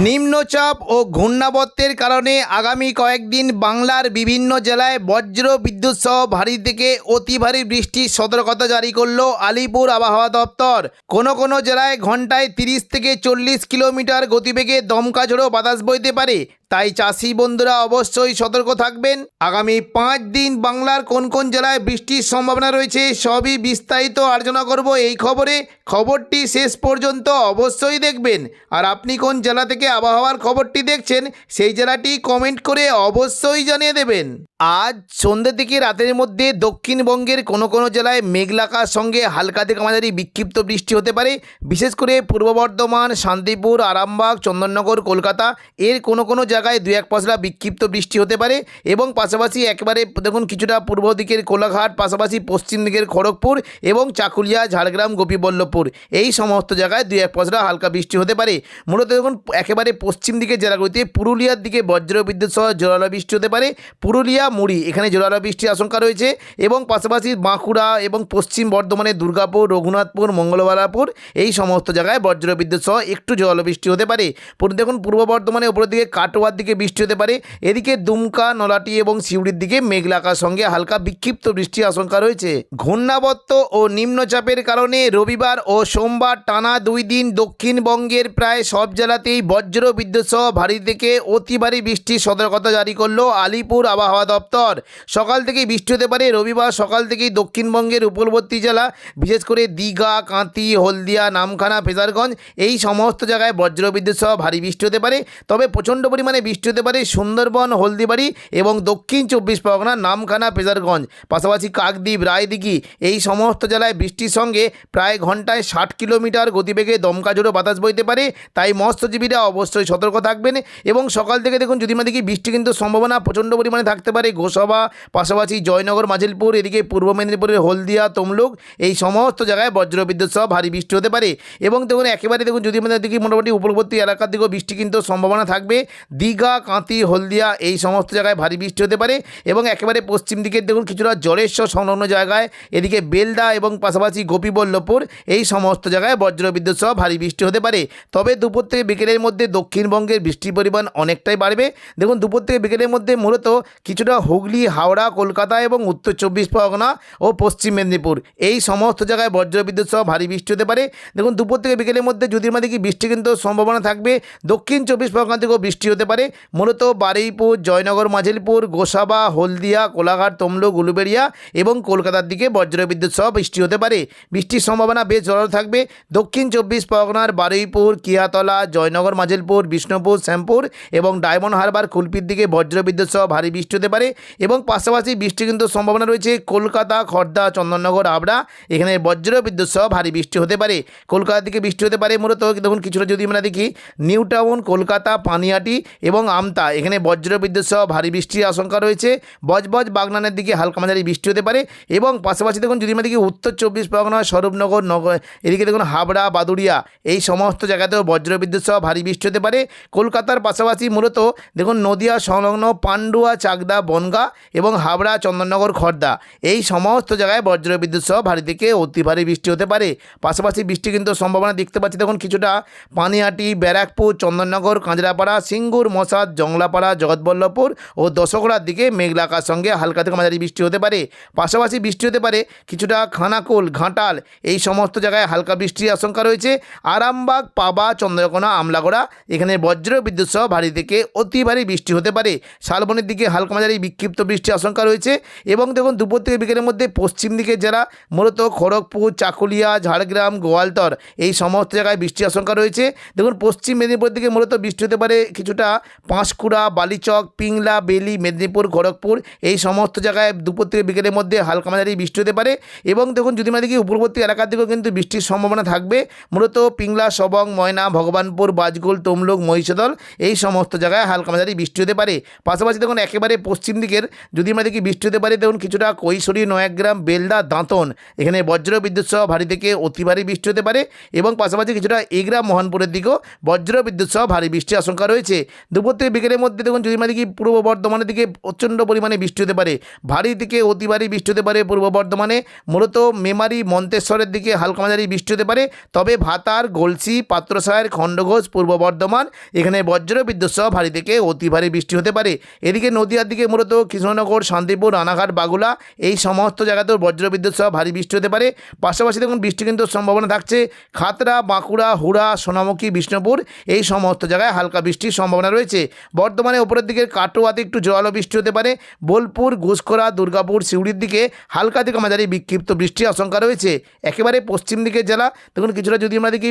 নিম্নচাপ ও ঘূর্ণাবর্তের কারণে আগামী কয়েকদিন বাংলার বিভিন্ন জেলায় বজ্র বিদ্যুৎ সহ ভারী থেকে অতি ভারী বৃষ্টির সতর্কতা জারি করলো আলিপুর আবহাওয়া দপ্তর। কোনো জেলায় ঘন্টায় 30 থেকে 40 কিলোমিটার গতিবেগে দমকা ঝোড়ো বাতাস বইতে পারে, তাই চাষি বন্ধুরা অবশ্যই সতর্ক থাকবেন। আগামী 5 দিন বাংলার কোন জেলায় বৃষ্টির সম্ভাবনা রয়েছে সবই বিস্তারিত আলোচনা করব এই খবরটি শেষ পর্যন্ত অবশ্যই দেখবেন। আর আপনি কোন জেলা থেকে আবহাওয়ার খবরটি দেখছেন সেই জেলাটি কমেন্ট করে অবশ্যই জানিয়ে দেবেন। আজ সন্ধ্যে থেকে রাতের মধ্যে দক্ষিণবঙ্গের কোনো জেলায় মেঘলাকার সঙ্গে হালকা থেকে মাঝারি বিক্ষিপ্ত বৃষ্টি হতে পারে। বিশেষ করে পূর্ব বর্ধমান, শান্তিপুর, আরামবাগ, চন্দননগর, কলকাতা এর কোনো জায়গায় 2-1 পশলা বিক্ষিপ্ত বৃষ্টি হতে পারে। এবং পাশাপাশি একেবারে দেখুন কিছুটা পূর্ব দিকের কোলাঘাট, পাশাপাশি পশ্চিম দিকের খড়গপুর এবং চাকুলিয়া, ঝাড়গ্রাম, গোপীবল্লভপুর এই সমস্ত জায়গায় 2-1 পশলা হালকা বৃষ্টি হতে পারে। মূলত দেখুন একেবারে পশ্চিম দিকের জেলাগুলিতে পুরুলিয়ার দিকে বজ্র বিদ্যুৎ সহ জোরালো বৃষ্টি হতে পারে। পুরুলিয়া, মুড়ি এখানে জোরালো বৃষ্টির আশঙ্কা রয়েছে। এবং পাশাপাশি বাঁকুড়া এবং পশ্চিম বর্ধমানের দুর্গাপুর, রঘুনাথপুর, মঙ্গলবারপুর এই সমস্ত জায়গায় বজ্র বিদ্যুৎ সহ একটু জোরালো বৃষ্টি হতে পারে। দেখুন পূর্ব বর্ধমানের উপরের দিকে কাটোয়ার দিকে বৃষ্টি হতে পারে। এদিকে দুমকা, নলাটি এবং সিউড়ির দিকে মেঘলাকার সঙ্গে হালকা বিক্ষিপ্ত বৃষ্টির আশঙ্কা রয়েছে। ঘূর্ণাবর্ত ও নিম্নচাপের কারণে রবিবার ও সোমবার টানা 2 দিন দক্ষিণবঙ্গের প্রায় সব জেলাতেই বজ্র বিদ্যুৎ সহ ভারী থেকে অতি ভারী বৃষ্টির সতর্কতা জারি করলো আলিপুর আবহাওয়া দপ্তর। সকাল থেকেই বৃষ্টি হতে পারে। রবিবার সকাল থেকেই দক্ষিণবঙ্গের উপকূলবর্তী জেলা বিশেষ করে দীঘা, কাঁথি, হলদিয়া, নামখানা, ফেজারগঞ্জ এই সমস্ত জায়গায় বজ্র বিদ্যুৎ সহ ভারী বৃষ্টি হতে পারে। তবে প্রচণ্ড পরিমাণে বৃষ্টি হতে পারে সুন্দরবন, হলদিবাড়ি এবং দক্ষিণ 24 পরগনা, নামখানা, ফেজারগঞ্জ, পাশাপাশি কাকদ্বীপ, রায়দিঘি এই সমস্ত জেলায় বৃষ্টির সঙ্গে প্রায় ঘন্টায় 60 কিলোমিটার গতিবেগে দমকা ঝোড়ো বাতাস বইতে পারে। তাই মৎস্যজীবীরা অবশ্যই সতর্ক থাকবেন। এবং সকাল থেকে দেখুন যদি দেখি বৃষ্টি কিন্তু সম্ভাবনা প্রচণ্ড পরিমাণে থাকতে পারে গোসাবা, পাশাপাশি জয়নগর, মাজিলপুর, এদিকে পূর্ব মেদিনীপুরের হলদিয়া, তমলুক এই সমস্ত জায়গায় বজ্র বিদ্যুৎ সহ ভারী বৃষ্টি হতে পারে। এবং দেখুন একেবারে দেখুন যদি দেখি মোটামুটি উপকূলবর্তী এলাকার দিকেও বৃষ্টি কিন্তু সম্ভাবনা থাকবে। দীঘা, কাঁথি, হলদিয়া এই সমস্ত জায়গায় ভারী বৃষ্টি হতে পারে। এবং একেবারে পশ্চিম দিকের দেখুন কিছুটা জলেশ্বর সংলগ্ন জায়গায় এদিকে বেলদা এবং পাশাপাশি গোপীবল্লভপুর এই সমস্ত জায়গায় বজ্র বিদ্যুৎ সহ ভারী বৃষ্টি হতে পারে। তবে দুপুর থেকে বিকেলের মধ্যে দক্ষিণবঙ্গের বৃষ্টির পরিমাণ অনেকটাই বাড়বে। দেখুন দুপুর থেকে বিকেলের মধ্যে মূলত কিছুটা হুগলি, হাওড়া, কলকাতা এবং উত্তর 24 পরগনা ও পশ্চিম মেদিনীপুর এই সমস্ত জায়গায় বজ্র বিদ্যুৎ সহ ভারী বৃষ্টি হতে পারে। দেখুন দুপুর থেকে বিকেলের মধ্যে যদি দেখি বৃষ্টি কিন্তু সম্ভাবনা থাকবে দক্ষিণ 24 পরগনা থেকেও বৃষ্টি হতে পারে। মূলত বারুইপুর, জয়নগর, মাজিলপুর, গোসাবা, হলদিয়া, কোলাঘাট, তমলুক, উলুবেড়িয়া এবং কলকাতার দিকে বজ্র বিদ্যুৎ সহ বৃষ্টি হতে পারে। বৃষ্টির সম্ভাবনা বেশ জোরালো থাকবে দক্ষিণ 24 পরগনার বারুইপুর, কিয়াতলা, জয়নগর, মাজিলপুর, বিষ্ণুপুর, শ্যামপুর এবং ডায়মন্ড হারবার, কুলপির দিকে বজ্র বিদ্যুৎ সহ ভারী বৃষ্টি হতে পারে। এবং পাশাপাশি বৃষ্টি কিন্তু সম্ভাবনা রয়েছে কলকাতা, খড়দা, চন্দননগর, হাবড়া এখানে বজ্র বিদ্যুৎ সহ ভারী বৃষ্টি হতে পারে। কলকাতার দিকে বৃষ্টি হতে পারে মূলত দেখুন কিছুটা যদি আমরা দেখি নিউ টাউন, কলকাতা, পানিহাটি এবং আমতা এখানে বজ্র বিদ্যুৎ সহ ভারী বৃষ্টির আশঙ্কা রয়েছে। বজবজ, বাগনানের দিকে হালকা মাঝারি বৃষ্টি হতে পারে। এবং পাশাপাশি দেখুন যদি আমরা দেখি উত্তর 24 পরগনা, স্বরূপনগর, এদিকে দেখুন হাবড়া, বাদুড়িয়া এই সমস্ত জায়গাতেও বজ্র বিদ্যুৎ সহ ভারী বৃষ্টি হতে পারে। কলকাতার পাশাপাশি মূলত দেখুন নদিয়া সংলগ্ন পান্ডুয়া, চাকদা, বনগাঁ এবং হাবড়া, চন্দননগর, খড়দা এই সমস্ত জায়গায় বজ্র বিদ্যুৎ সহ ভারী থেকে অতি ভারী বৃষ্টি হতে পারে। পাশাপাশি বৃষ্টি কিন্তু সম্ভাবনা দেখতে পাচ্ছি দেখুন কিছুটা পানিহাটি, ব্যারাকপুর, চন্দননগর, কাঁচরাপাড়া, সিঙ্গুর, মশাদ, জংলাপাড়া, জগৎবল্লভপুর ও দশকড়ার দিকে মেঘলাকার সঙ্গে হালকা থেকে মাঝারি বৃষ্টি হতে পারে। পাশাপাশি বৃষ্টি হতে পারে কিছুটা খানাকুল, ঘাটাল এই সমস্ত জায়গায় হালকা বৃষ্টির আশঙ্কা রয়েছে। আরামবাগ, পাবা, চন্দ্রকোনা, আমলাগড়া এখানে বজ্র বিদ্যুৎ সহ ভারী থেকে অতি ভারী বৃষ্টি হতে পারে। শালবনের দিকে হালকা মাঝারি বিক্ষিপ্ত বৃষ্টির আশঙ্কা রয়েছে। এবং দেখুন দুপুর থেকে বিকেলের মধ্যে পশ্চিম দিকে যারা মূলত খড়গপুর, চাকুলিয়া, ঝাড়গ্রাম, গোয়ালতর এই সমস্ত জায়গায় বৃষ্টির আশঙ্কা রয়েছে। দেখুন পশ্চিম মেদিনীপুর দিকে মূলত বৃষ্টি হতে পারে কিছুটা পাঁশকুড়া, বালিচক, পিংলা, বেলি, মেদিনীপুর, খড়গপুর এই সমস্ত জায়গায় দুপুর থেকে বিকেলের মধ্যে হালকা মাঝারি বৃষ্টি হতে পারে। এবং দেখুন যদি আমরা দেখি উপকূলবর্তী এলাকার দিকেও কিন্তু বৃষ্টির সম্ভাবনা থাকবে। মূলত পিংলা, সবং, ময়না, ভগবানপুর, বাজগুল, তমলুক, মহিষাদল এই সমস্ত জায়গায় হালকা মাঝারি বৃষ্টি হতে পারে। পাশাপাশি দেখুন একেবারে পশ্চিম দিকের যদি আমরা দেখি বৃষ্টি হতে পারে দেখুন কিছুটা কৈশোরী, নয়াগ্রাম, বেলদা, দাঁতন এখানে বজ্র বিদ্যুৎ সহ ভারী থেকে অতি ভারী বৃষ্টি হতে পারে। এবং পাশাপাশি কিছুটা এগরা, মোহনপুরের দিকেও বজ্র বিদ্যুৎ সহ ভারী বৃষ্টির আশঙ্কা রয়েছে। দুপুর থেকে বিকেলের মধ্যে দেখুন যদি আমরা দেখি পূর্ব বর্ধমানের দিকে প্রচণ্ড পরিমাণে বৃষ্টি হতে পারে, ভারী থেকে অতি ভারী বৃষ্টি হতে পারে পূর্ব বর্ধমানে, মূলত মেমারি মন্তেশ্বরের দিকে হালকা মাঝারি বৃষ্টি হতে পারে। তবে ভাতার, গলসি, পাত্রসায়ের, খণ্ডঘোষ, পূর্ব বর্ধমান এখানে বজ্র বিদ্যুৎ সহ ভারী থেকে অতি ভারী বৃষ্টি হতে পারে। এদিকে নদিয়ার দিকে মূলত কৃষ্ণনগর, শান্তিপুর, রানাঘাট, বাগুলা এই সমস্ত জায়গাতেও বজ্র বিদ্যুৎ সহ ভারী বৃষ্টি হতে পারে। পাশাপাশি দেখুন বৃষ্টি কিন্তু সম্ভাবনা থাকছে খাতড়া, বাঁকুড়া, হুড়া, সোনামুখী, বিষ্ণুপুর এই সমস্ত জায়গায় হালকা বৃষ্টির সম্ভাবনা রয়েছে। বর্ধমানে ওপরের দিকের কাটোয়াতে একটু জোরালো বৃষ্টি হতে পারে। বোলপুর, ঘুষখোরা, দুর্গাপুর, সিউড়ির দিকে হালকা থেকে মাঝারি বিক্ষিপ্ত বৃষ্টির আশঙ্কা রয়েছে। একেবারে পশ্চিম দিকের জেলা দেখুন কিছুটা যদি আমরা দেখি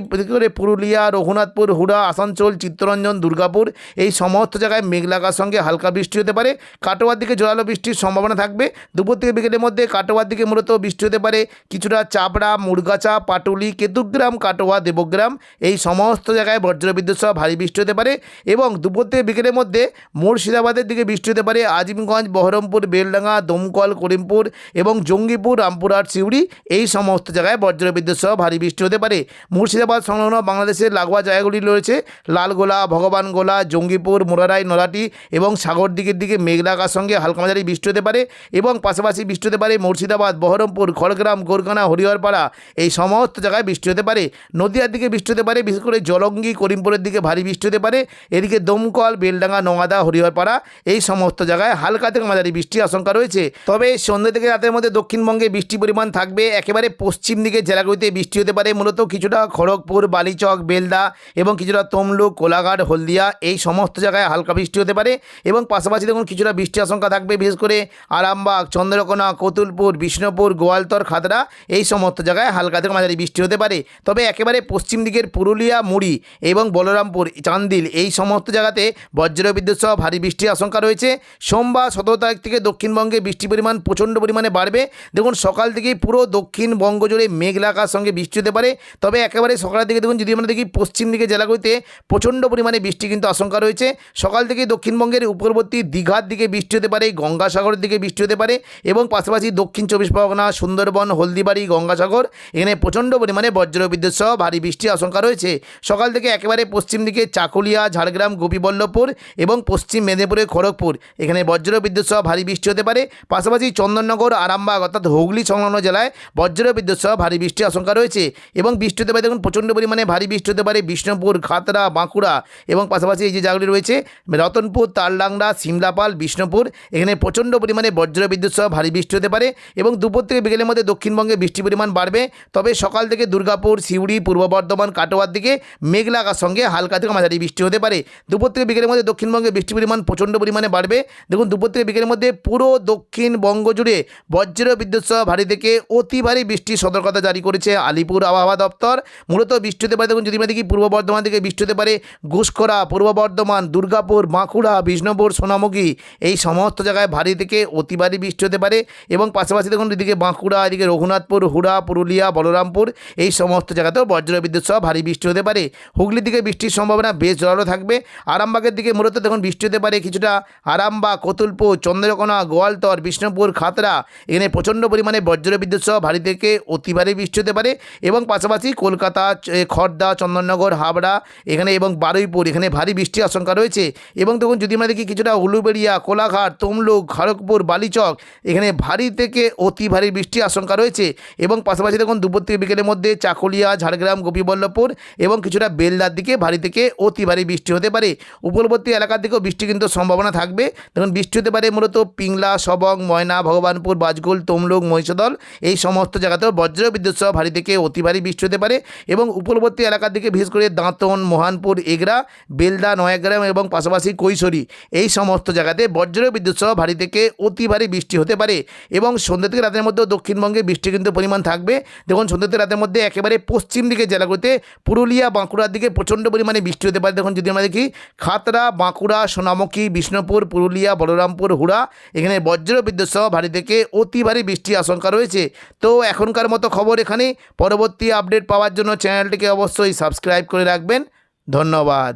পুরুলিয়া, রঘুনাথপুর, হুড়া, আসানসোল, চিত্তরঞ্জন, দুর্গাপুর এই সমস্ত জায়গায় মেঘলাকার সঙ্গে হালকা বৃষ্টি হতে পারে। কাটোয়ার দিকে জোরালো বৃষ্টির সম্ভাবনা থাকবে। দুপুর থেকে বিকেলের মধ্যে কাটোয়ার দিকে মূলত বৃষ্টি হতে পারে কিছুটা চাপড়া, মুরগাছা, পাটুলি, কেতুগ্রাম, কাটোয়া, দেবগ্রাম এই সমস্ত জায়গায় বজ্রবিদ্যুৎ সহ ভারী বৃষ্টি হতে পারে। এবং দুপুর থেকে বিকেলের মধ্যে মুর্শিদাবাদের দিকে বৃষ্টি হতে পারে আজিমগঞ্জ, বহরমপুর, বেলডাঙ্গা, দমকল, করিমপুর এবং জঙ্গিপুর, রামপুরহাট, সিউড়ি এই সমস্ত জায়গায় বজ্রবিদ্যুৎ সহ ভারী বৃষ্টি হতে পারে। মুর্শিদাবাদ সংলগ্ন বাংলাদেশের লাগোয়া জায়গাগুলি রয়েছে লালগোলা, ভগবানগোলা, জঙ্গিপুর, মোরারাই, নলাটি এবং সাগর দিকের দিকে মেঘলাকার সঙ্গে হালকা মাঝারি বৃষ্টি হতে পারে। এবং পাশাপাশি বৃষ্টি হতে পারে মুর্শিদাবাদ, বহরমপুর, খড়গ্রাম, গোরকানা, হরিহরপাড়া এই সমস্ত জায়গায় বৃষ্টি হতে পারে। নদিয়ার দিকে বৃষ্টি হতে পারে, বিশেষ করে জলঙ্গি, করিমপুরের দিকে ভারী বৃষ্টি হতে পারে। এদিকে দমকল, বেলডাঙ্গা, নোয়াদা, হরিহরপাড়া এই সমস্ত জায়গায় হালকা থেকে মাঝারি বৃষ্টির আশঙ্কা রয়েছে। তবে সন্ধ্যে থেকে রাতের মধ্যে দক্ষিণবঙ্গে বৃষ্টির পরিমাণ থাকবে। একেবারে পশ্চিম দিকে জেলাগুলিতে বৃষ্টি হতে পারে, মূলত কিছুটা খড়গপুর, বালিচক, বেলদা এবং কিছুটা তমলুক, কোলাঘাট, হলদিয়া এই সমস্ত জায়গায় হালকা বৃষ্টি হতে পারে। এবং পাশাপাশি দেখুন কিছুটা বৃষ্টির আশঙ্কা থাকবে বিশেষ করে আরামবাগ, চন্দ্রকোনা, কতুলপুর, বিষ্ণুপুর, গোয়ালতর, খাতড়া এই সমস্ত জায়গায় হালকা থেকে মাঝারি বৃষ্টি হতে পারে। তবে একেবারে পশ্চিম দিকের পুরুলিয়া, মুড়ি এবং বলরামপুর, চান্দিল এই সমস্ত জায়গাতে বজ্রবিদ্যুৎ সহ ভারী বৃষ্টির আশঙ্কা রয়েছে। সোমবার 17 তারিখ থেকে দক্ষিণবঙ্গে বৃষ্টির পরিমাণ প্রচণ্ড পরিমাণে বাড়বে। দেখুন সকাল থেকেই পুরো দক্ষিণবঙ্গ জুড়ে মেঘলাকার সঙ্গে বৃষ্টি হতে পারে। তবে একেবারে সকালের দিকে দেখুন যদি আমরা দেখি পশ্চিম দিকে জেলাগুলিতে প্রচণ্ড পরিমাণে বৃষ্টি কিন্তু আশঙ্কা রয়েছে। সকাল থেকে দক্ষিণবঙ্গের উপরবর্তী দীঘার দিকে বৃষ্টি হতে পারে, গঙ্গাসাগরের দিকে বৃষ্টি হতে পারে এবং পাশাপাশি দক্ষিণ 24 পরগনা, সুন্দরবন, হলদিবাড়ি, গঙ্গাসাগর এখানে প্রচণ্ড পরিমাণে বজ্রবিদ্যুৎ সহ ভারী বৃষ্টির আশঙ্কা রয়েছে। সকাল থেকে একেবারে পশ্চিম দিকে চাকুলিয়া, ঝাড়গ্রাম, গোপীবল্লভপুর এবং পশ্চিম মেদিনীপুরের খড়গপুর এখানে বজ্রবিদ্যুৎ সহ ভারী বৃষ্টি হতে পারে। পাশাপাশি চন্দননগর, আরামবাগ অর্থাৎ হুগলি সংলগ্ন জেলায় বজ্রবিদ্যুৎ সহ ভারী বৃষ্টির আশঙ্কা রয়েছে। এবং বৃষ্টি হতে পারে দেখুন প্রচণ্ড পরিমাণে ভারী বৃষ্টি হতে পারে বিষ্ণুপুর, খাতড়া, বাঁকুড়া এবং পাশাপাশি এই যে জায়গাগুলি রয়েছে রতনপুর, তালডাংরা, সিমলাপাল, বিষ্ণুপুর এখানে প্রচণ্ড পরিমাণে বজ্রবিদ্যুৎ সহ ভারী বৃষ্টি হতে পারে। এবং দুপুর থেকে বিকেলের মধ্যে দক্ষিণবঙ্গে বৃষ্টির পরিমাণ বাড়বে। তবে সকাল থেকে দুর্গাপুর, সিউড়ি, পূর্ব বর্ধমান, কাটোয়ার দিকে মেঘলা আকাশের সঙ্গে হালকা থেকে মাঝারি বৃষ্টি হতে পারে। দুপুর থেকে বিকেলের মধ্যে দক্ষিণবঙ্গে বৃষ্টির পরিমাণ প্রচণ্ড পরিমাণে বাড়বে। দেখুন দুপুর থেকে বিকেলের মধ্যে পুরো দক্ষিণবঙ্গ জুড়ে বজ্রবিদ্যুৎ সহ ভারী থেকে অতি ভারী বৃষ্টির সতর্কতা জারি করেছে আলিপুর আবহাওয়া দপ্তর। মূলত বৃষ্টি হতে পারে দেখুন যদি আমরা দেখি পূর্ব বর্ধমান থেকে বৃষ্টি হতে পারে ঘুষখোরা, পূর্ব বর্ধমান, দুর্গাপুর, বাঁকুড়া, বিষ্ণুপুর, সোনামুখী এই সমস্ত জায়গায় ভারী থেকে অতি ভারী বৃষ্টি হতে পারে। এবং পাশাপাশি দেখুন এদিকে বাঁকুড়া, এদিকে রঘুনাথপুর, হুড়া, পুরুলিয়া, বলরামপুর এই সমস্ত জায়গাতেও বজ্রবিদ্যুৎ সহ ভারী বৃষ্টি হতে পারে। হুগলির দিকে বৃষ্টির সম্ভাবনা বেশ জোরালো থাকবে। আরামবাগের দিকে মূলত দেখুন বৃষ্টি হতে পারে কিছুটা আরামবাগ, কতুলপুর, চন্দ্রকোনা, গোয়ালতর, বিষ্ণুপুর, খাতড়া এখানে প্রচণ্ড পরিমাণে বজ্রবিদ্যুৎ সহ ভারী থেকে অতি ভারী বৃষ্টি হতে পারে। এবং পাশাপাশি কলকাতা, খড়দা, চন্দননগর, হাবড়া এখানে এবং বারুইপুর এখানে ভারী বৃষ্টির আশঙ্কা রয়েছে। এবং দেখুন যদি আমরা দেখি কিছুটা উলুবেড়িয়া, কোলাঘাট, তমলুক, খড়গপুর, বালিচক এখানে ভারী থেকে অতি ভারী বৃষ্টির আশঙ্কা রয়েছে। এবং পাশাপাশি দেখুন দুপুর থেকে বিকেলের মধ্যে চাকুলিয়া, ঝাড়গ্রাম, গোপীবল্লভপুর এবং কিছুটা বেলদার দিকে ভারী থেকে অতি ভারী বৃষ্টি হতে পারে। উপকূলবর্তী এলাকার দিকেও বৃষ্টি কিন্তু সম্ভাবনা থাকবে। দেখুন বৃষ্টি হতে পারে মূলত পিংলা, সবং, ময়না, ভগবানপুর, বাজগুল, তমলুক, মহিষাদল এই সমস্ত জায়গাতেও বজ্রবিদ্যুৎ সহ ভারী থেকে অতি ভারী বৃষ্টি হতে পারে। এবং উপকূলবর্তী এলাকার দিকে বিশেষ করে দাঁতন, মোহানপুর, এগরা, বেলদা, নয়াগ্রাম এবং পাশাপাশি কৈশোরী এই সমস্ত জায়গাতে বজ্রবিদ্যুৎ সহ ভারী থেকে অতি ভারী বৃষ্টি হতে পারে। এবং সন্ধ্যা থেকে রাতের মধ্যেও দক্ষিণবঙ্গে বৃষ্টি কিন্তু পরিমাণ থাকবে। দেখুন সন্ধ্যা থেকে রাতের মধ্যে একেবারে পশ্চিম দিকে জেলাগুলিতে পুরুলিয়া, বাঁকুড়ার দিকে প্রচণ্ড পরিমাণে বৃষ্টি হতে পারে। দেখুন যদি আমরা দেখি খাতড়া, বাঁকুড়া, সোনামুখী, বিষ্ণুপুর, পুরুলিয়া, বলরামপুর, হুড়া এখানে বজ্রবিদ্যুৎ সহ ভারী থেকে অতি ভারী বৃষ্টির আশঙ্কা রয়েছে। তো এখনকার মতো খবর এখানে। পরবর্তী আপডেট পাওয়ার জন্য চ্যানেলটিকে অবশ্যই সাবস্ক্রাইব করে রাখবেন। ধন্যবাদ।